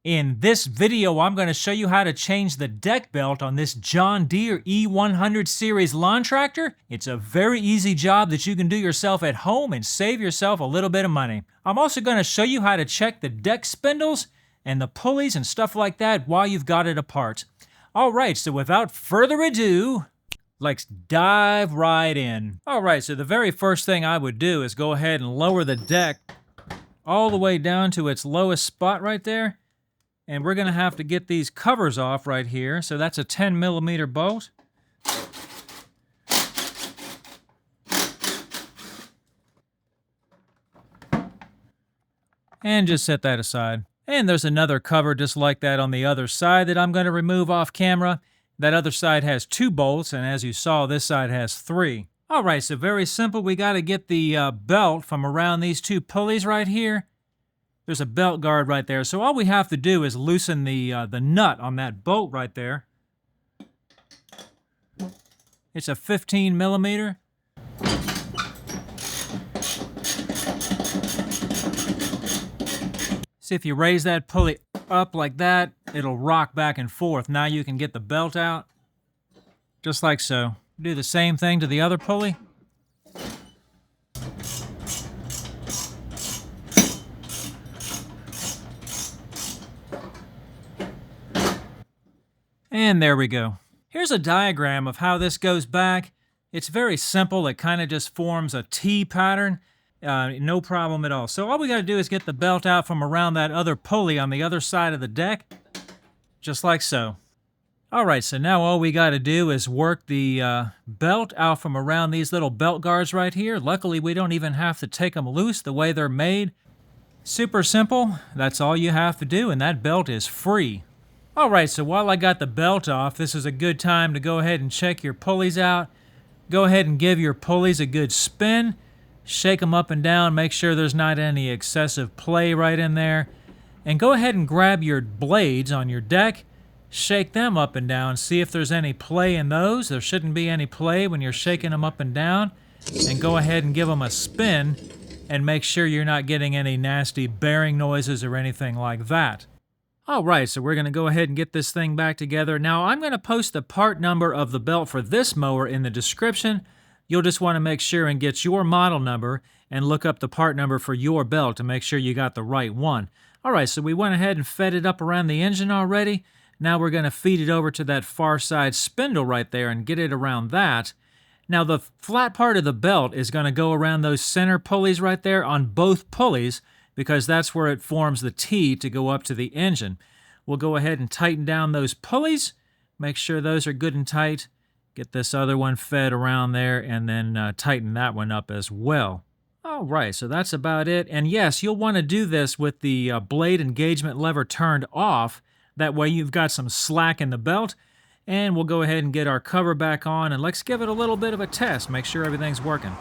In this video, I'm going to show you how to change the deck belt on this John Deere E100 series lawn tractor. It's a very easy job that you can do yourself at home and save yourself a little bit of money. I'm also going to show you how to check the deck spindles and the pulleys and stuff like that while you've got it apart. All right, so without further ado, let's dive right in. All right, so the very first thing I would do is go ahead and lower the deck all the way down to its lowest spot right there. And we're going to have to get these covers off right here. So that's a 10mm bolt. And just set that aside. And there's another cover just like that on the other side that I'm going to remove off camera. That other side has 2 bolts, and as you saw, this side has 3. All right, so very simple. We got to get the belt from around these 2 pulleys right here. There's a belt guard right there. So all we have to do is loosen the nut on that bolt right there. It's a 15mm. See, if you raise that pulley up like that, it'll rock back and forth. Now you can get the belt out, just like so. Do the same thing to the other pulley. And there we go. Here's a diagram of how this goes back. It's very simple. It kind of just forms a T pattern. No problem at all. So all we got to do is get the belt out from around that other pulley on the other side of the deck, just like so. All right, so now all we got to do is work the belt out from around these little belt guards right here. Luckily, we don't even have to take them loose the way they're made. Super simple. That's all you have to do, and that belt is free. All right, so while I got the belt off, this is a good time to go ahead and check your pulleys out. Go ahead and give your pulleys a good spin. Shake them up and down. Make sure there's not any excessive play right in there. And go ahead and grab your blades on your deck. Shake them up and down. See if there's any play in those. There shouldn't be any play when you're shaking them up and down. And go ahead and give them a spin and make sure you're not getting any nasty bearing noises or anything like that. All right, so we're going to go ahead and get this thing back together. Now, I'm going to post the part number of the belt for this mower in the description. You'll just want to make sure and get your model number and look up the part number for your belt to make sure you got the right one. All right, so we went ahead and fed it up around the engine already. Now we're going to feed it over to that far side spindle right there and get it around that. Now, the flat part of the belt is going to go around those center pulleys right there on both pulleys, because that's where it forms the T to go up to the engine. We'll go ahead and tighten down those pulleys. Make sure those are good and tight. Get this other one fed around there, and then tighten that one up as well. All right, so that's about it. And yes, you'll want to do this with the blade engagement lever turned off. That way you've got some slack in the belt. And we'll go ahead and get our cover back on, and let's give it a little bit of a test. Make sure everything's working.